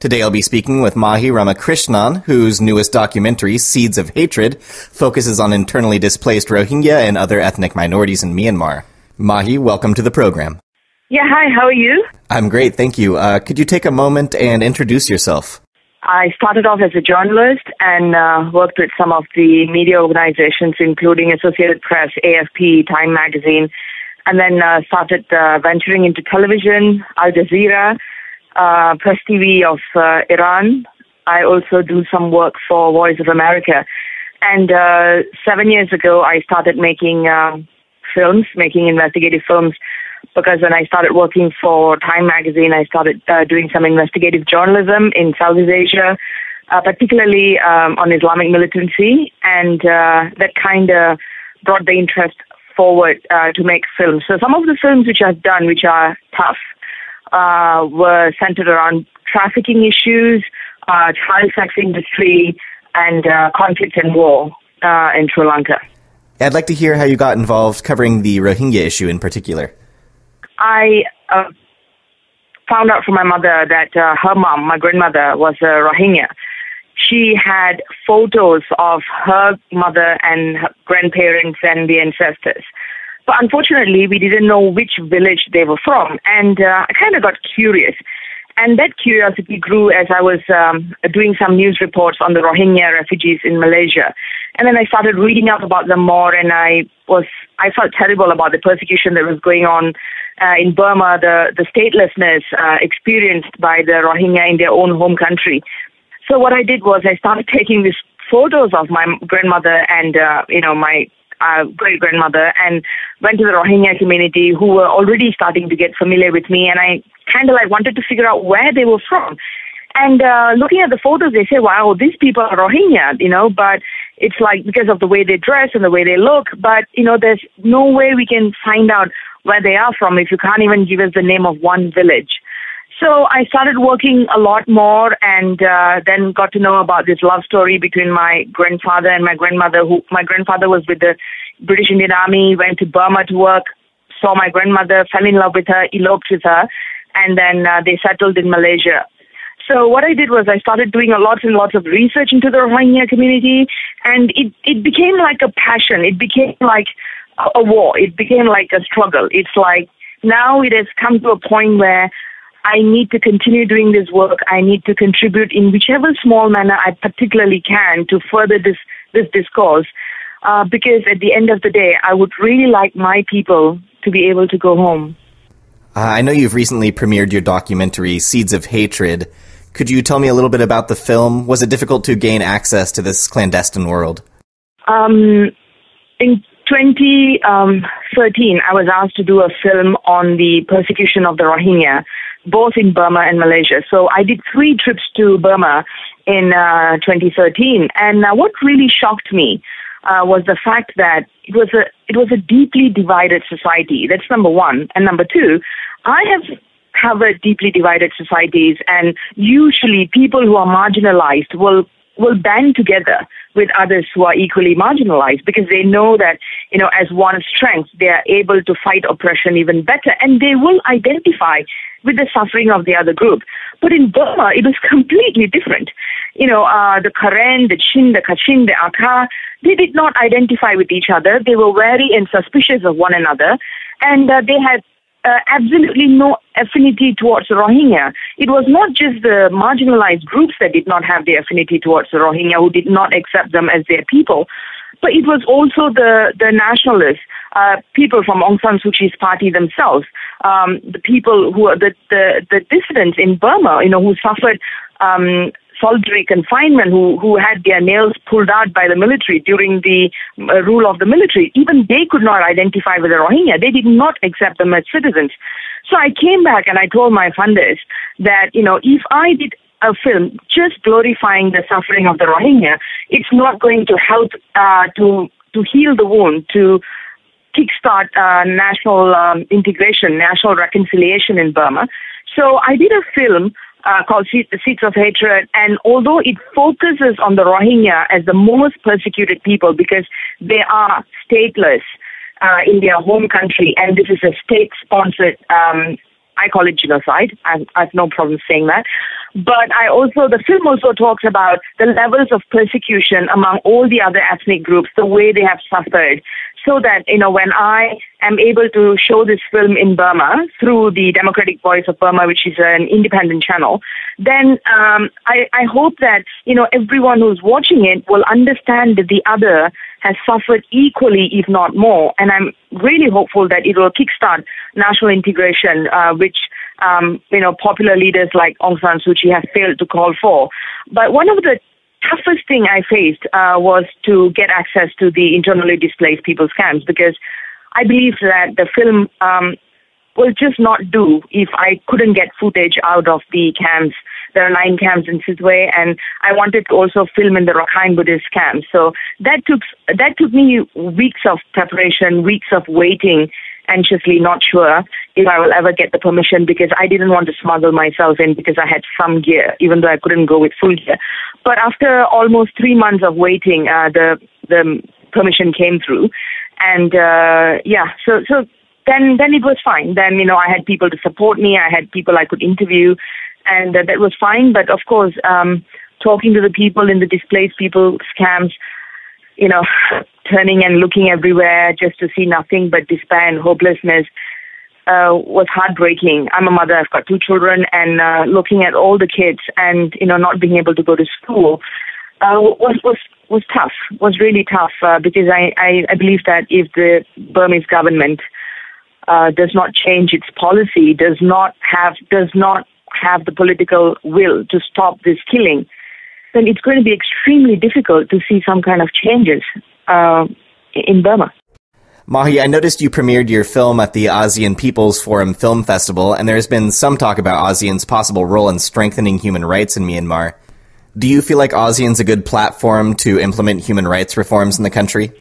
Today I'll be speaking with Mahi RamaKrishnan, whose newest documentary, Seeds of Hatred, focuses on internally displaced Rohingya and other ethnic minorities in Myanmar. Mahi, welcome to the program. Yeah, hi, how are you? I'm great, thank you. Could you take a moment and introduce yourself? I started off as a journalist and worked with some of the media organizations, including Associated Press, AFP, Time Magazine, and then started venturing into television, Al Jazeera, Press TV of Iran. I also do some work for Voice of America. And 7 years ago, I started making investigative films, because when I started working for Time Magazine, I started doing some investigative journalism in Southeast Asia, particularly on Islamic militancy, and that kind of brought the interest forward to make films. So some of the films which I've done, which are tough, were centered around trafficking issues, child sex industry, and conflict and war in Sri Lanka. I'd like to hear how you got involved covering the Rohingya issue in particular. I found out from my mother that her mom, my grandmother, was a Rohingya. She had photos of her mother and her grandparents and the ancestors. But unfortunately, we didn't know which village they were from. And I kind of got curious. And that curiosity grew as I was doing some news reports on the Rohingya refugees in Malaysia. And then I started reading up about them more, and I felt terrible about the persecution that was going on in Burma, the statelessness experienced by the Rohingya in their own home country. So what I did was I started taking these photos of my grandmother and my great-grandmother, and went to the Rohingya community, who were already starting to get familiar with me, and I kind of wanted to figure out where they were from. And looking at the photos, they say, wow, these people are Rohingya, but it's because of the way they dress and the way they look, but, there's no way we can find out where they are from if you can't even give us the name of one village. So I started working a lot more, and then got to know about this love story between my grandfather and my grandmother. My grandfather was with the British Indian Army, went to Burma to work, saw my grandmother, fell in love with her, eloped with her, and then they settled in Malaysia. So what I did was I started doing lots and lots of research into the Rohingya community, and it became like a passion. It became like a war. It became like a struggle. It's like now it has come to a point where I need to continue doing this work. I need to contribute in whichever small manner I particularly can to further this discourse, because at the end of the day, I would really like my people to be able to go home. I know you've recently premiered your documentary, Seeds of Hatred. Could you tell me a little bit about the film? Was it difficult to gain access to this clandestine world? In 2013, I was asked to do a film on the persecution of the Rohingya, both in Burma and Malaysia. So I did 3 trips to Burma in 2013. And what really shocked me was the fact that it was a deeply divided society. That's number one. And number two, I have covered deeply divided societies, and usually people who are marginalized will band together with others who are equally marginalized, because they know that, as one strength, they are able to fight oppression even better, and they will identify with the suffering of the other group. But in Burma, it was completely different. The Karen, the Chin, the Kachin, the Akha, they did not identify with each other. They were wary and suspicious of one another, and they had absolutely no affinity towards the Rohingya. It was not just the marginalized groups that did not have the affinity towards the Rohingya, who did not accept them as their people, but it was also the nationalists, people from Aung San Suu Kyi's party themselves, the people who are the dissidents in Burma, who suffered solitary confinement, who had their nails pulled out by the military during the rule of the military. Even they could not identify with the Rohingya. They did not accept them as citizens. So I came back and I told my funders that, if I did a film just glorifying the suffering of the Rohingya, it's not going to help to heal the wound, to kickstart national integration, national reconciliation in Burma. So I did a film called Seeds of Hatred, and although it focuses on the Rohingya as the most persecuted people because they are stateless in their home country, and this is a state-sponsored I call it genocide. I've no problem saying that. But the film also talks about the levels of persecution among all the other ethnic groups, the way they have suffered, so that, when I am able to show this film in Burma through the Democratic Voice of Burma, which is an independent channel, then I hope that, everyone who's watching it will understand that the other has suffered equally, if not more. And I'm really hopeful that it will kickstart national integration, which popular leaders like Aung San Suu Kyi have failed to call for. But one of the toughest thing I faced was to get access to the internally displaced people's camps, because I believe that the film will just not do if I couldn't get footage out of the camps. There are 9 camps in Sizwe, and I wanted to also film in the Rakhine Buddhist camps. So that took me weeks of preparation, weeks of waiting, anxiously not sure if I will ever get the permission, because I didn't want to smuggle myself in because I had some gear, even though I couldn't go with full gear. But after almost 3 months of waiting, the permission came through. And so then it was fine. Then, I had people to support me. I had people I could interview, and that was fine. But of course, talking to the people in the displaced people's camps, turning and looking everywhere just to see nothing but despair and hopelessness was heartbreaking. I'm a mother. I've got 2 children, and looking at all the kids and, not being able to go to school was tough, was really tough, because I believe that if the Burmese government does not change its policy, does not have the political will to stop this killing, then it's going to be extremely difficult to see some kind of changes in Burma. Mahi, I noticed you premiered your film at the ASEAN People's Forum Film Festival, and there's been some talk about ASEAN's possible role in strengthening human rights in Myanmar. Do you feel like ASEAN's a good platform to implement human rights reforms in the country?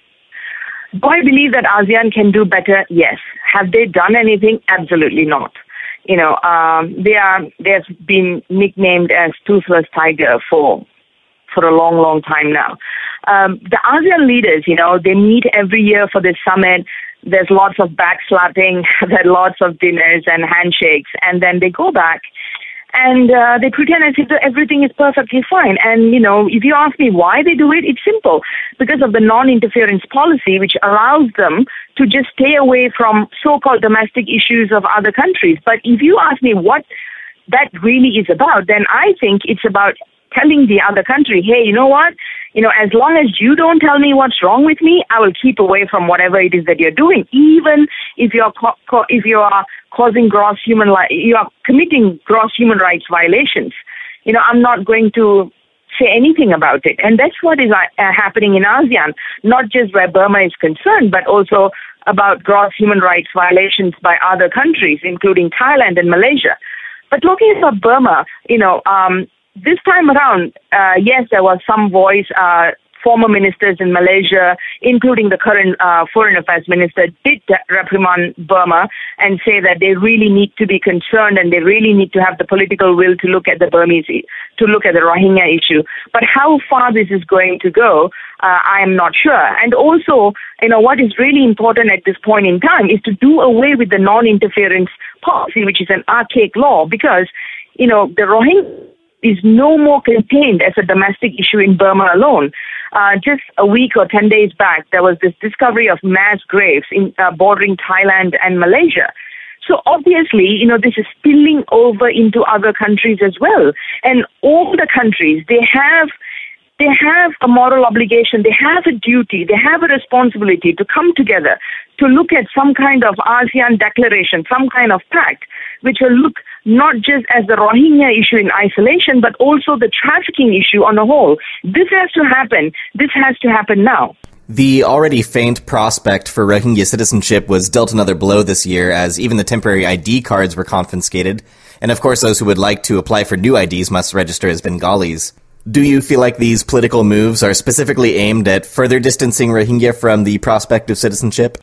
Do I believe that ASEAN can do better? Yes. Have they done anything? Absolutely not. They've been nicknamed as Toothless Tiger for a long, long time now. The ASEAN leaders, they meet every year for this summit. There's lots of backslapping, there are lots of dinners and handshakes, and then they go back and they pretend as if everything is perfectly fine. And, if you ask me why they do it, it's simple. Because of the non-interference policy, which allows them to just stay away from so-called domestic issues of other countries. But if you ask me what that really is about, then I think it's about telling the other country, hey, you know what? As long as you don't tell me what's wrong with me, I will keep away from whatever it is that you're doing. Even if you are causing you are committing gross human rights violations. I'm not going to say anything about it. And that's what is happening in ASEAN, not just where Burma is concerned, but also about gross human rights violations by other countries, including Thailand and Malaysia. But talking about Burma, this time around, yes, there was some voice. Former ministers in Malaysia, including the current foreign affairs minister, did reprimand Burma and say that they really need to be concerned and they really need to have the political will to look at the Burmese, to look at the Rohingya issue. But how far this is going to go, I am not sure. And also, what is really important at this point in time is to do away with the non-interference policy, which is an archaic law, because, the Rohingya is no more contained as a domestic issue in Burma alone. Just a week or 10 days back, there was this discovery of mass graves in bordering Thailand and Malaysia. So obviously, this is spilling over into other countries as well. And all the countries, they have a moral obligation, they have a duty, they have a responsibility to come together to look at some kind of ASEAN declaration, some kind of pact, which will look not just as the Rohingya issue in isolation, but also the trafficking issue on the whole. This has to happen. This has to happen now. The already faint prospect for Rohingya citizenship was dealt another blow this year, as even the temporary ID cards were confiscated. And of course, those who would like to apply for new IDs must register as Bengalis. Do you feel like these political moves are specifically aimed at further distancing Rohingya from the prospect of citizenship?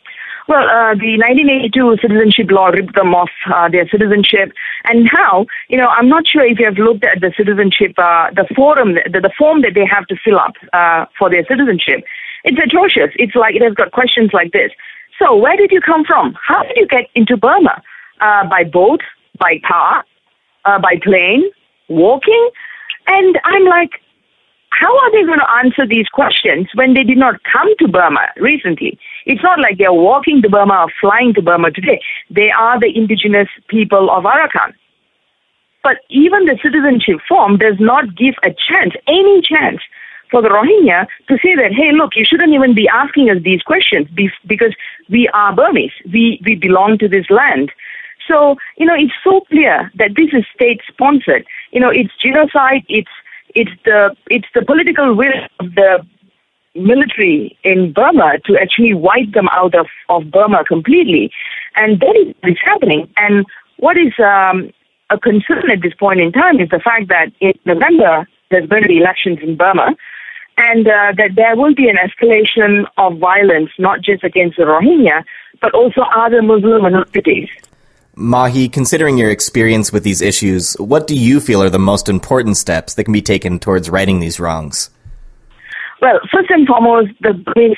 Well, the 1982 citizenship law ripped them off their citizenship. And now, I'm not sure if you have looked at the citizenship, the form that they have to fill up for their citizenship. It's atrocious. It's like, it has got questions like this. So where did you come from? How did you get into Burma? By boat, by car, by plane, walking. And I'm like, how are they going to answer these questions when they did not come to Burma recently? It's not like they're walking to Burma or flying to Burma today. They are the indigenous people of Arakan. But even the citizenship form does not give a chance, any chance, for the Rohingya to say that, hey, look, you shouldn't even be asking us these questions because we are Burmese. We belong to this land. So, it's so clear that this is state-sponsored. It's genocide. It's the political will of the military in Burma to actually wipe them out of Burma completely. And that is what is happening. And what is a concern at this point in time is the fact that in November, there's going to be elections in Burma, and that there will be an escalation of violence, not just against the Rohingya, but also other Muslim minorities. Mahi, considering your experience with these issues, what do you feel are the most important steps that can be taken towards righting these wrongs? Well, first and foremost, the Burmese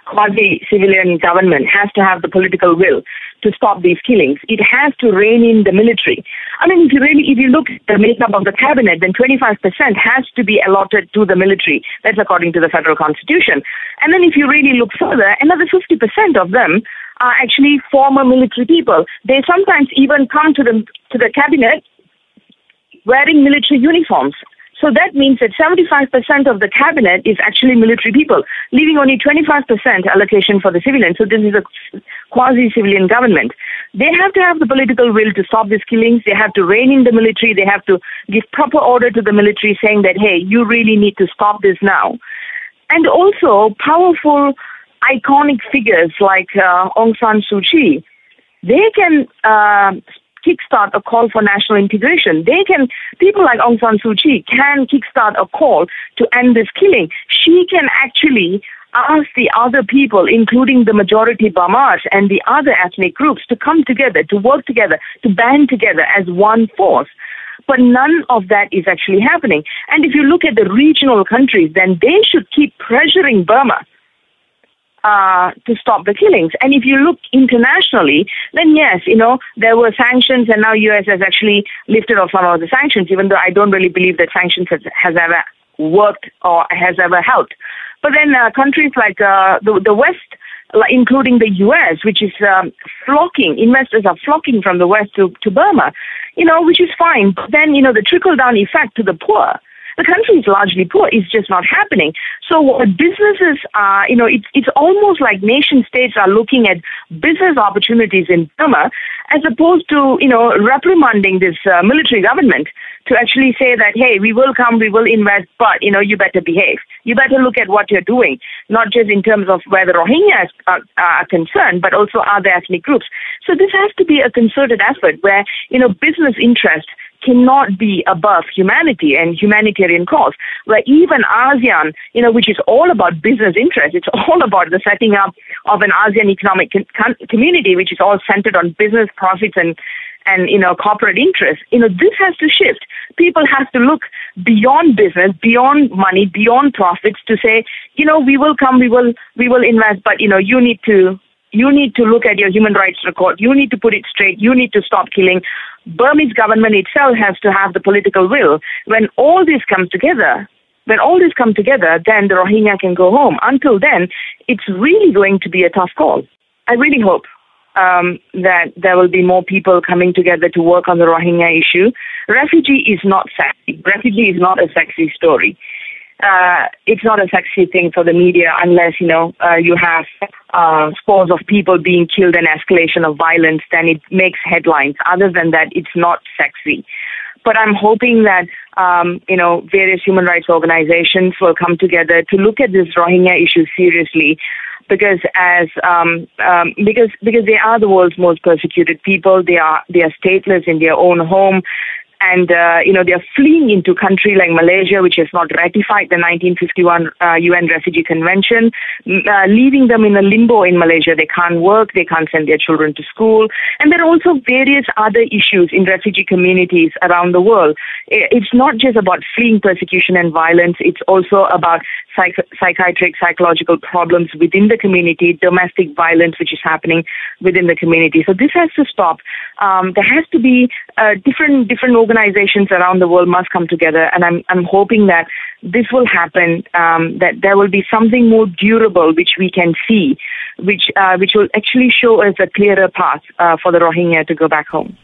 quasi-civilian government has to have the political will to stop these killings. It has to rein in the military. I mean, if you look at the makeup of the cabinet, then 25% has to be allotted to the military. That's according to the federal constitution. And then if you really look further, another 50% of them are actually former military people. They sometimes even come to the cabinet wearing military uniforms. So that means that 75% of the cabinet is actually military people, leaving only 25% allocation for the civilians. So this is a quasi-civilian government. They have to have the political will to stop these killings. They have to rein in the military. They have to give proper order to the military saying that, hey, you really need to stop this now. And also powerful, iconic figures like Aung San Suu Kyi, they can kickstart a call for national integration. People like Aung San Suu Kyi can kickstart a call to end this killing. She can actually ask the other people, including the majority Burmese and the other ethnic groups, to come together, to work together, to band together as one force. But none of that is actually happening. And if you look at the regional countries, then they should keep pressuring Burma to stop the killings. And if you look internationally, then yes, there were sanctions, and now U.S. has actually lifted off some of the sanctions, even though I don't really believe that sanctions has ever worked or has ever helped. But then countries like the West, including the U.S., which is flocking, investors are flocking from the West to Burma, which is fine. But then, the trickle-down effect to the poor, the country is largely poor. It's just not happening. So what businesses are, it's almost like nation states are looking at business opportunities in Burma as opposed to, reprimanding this military government to actually say that, hey, we will come, we will invest, but, you better behave. You better look at what you're doing, not just in terms of where the Rohingya are concerned, but also other ethnic groups. So this has to be a concerted effort where, business interest cannot be above humanity and humanitarian cause, where even ASEAN, which is all about business interest, it's all about the setting up of an ASEAN economic community, which is all centered on business profits and corporate interests. This has to shift. People have to look beyond business, beyond money, beyond profits to say, we will come, we will invest, but, you need to look at your human rights record. You need to put it straight. You need to stop killing. Burmese government itself has to have the political will. When all this comes together, then the Rohingya can go home. Until then, it's really going to be a tough call. I really hope that there will be more people coming together to work on the Rohingya issue. Refugee is not sexy. Refugee is not a sexy story. It's not a sexy thing for the media unless, you have scores of people being killed and escalation of violence, then it makes headlines. Other than that, it's not sexy. But I'm hoping that, various human rights organizations will come together to look at this Rohingya issue seriously because because they are the world's most persecuted people. They are stateless in their own home. and they're fleeing into country like Malaysia, which has not ratified the 1951 UN Refugee Convention, leaving them in a limbo in Malaysia. They can't work, they can't send their children to school, and there are also various other issues in refugee communities around the world. It's not just about fleeing persecution and violence, it's also about psychiatric, psychological problems within the community, domestic violence which is happening within the community. So this has to stop. There has to be different organizations around the world must come together, and I'm hoping that this will happen, that there will be something more durable which we can see, which will actually show us a clearer path for the Rohingya to go back home.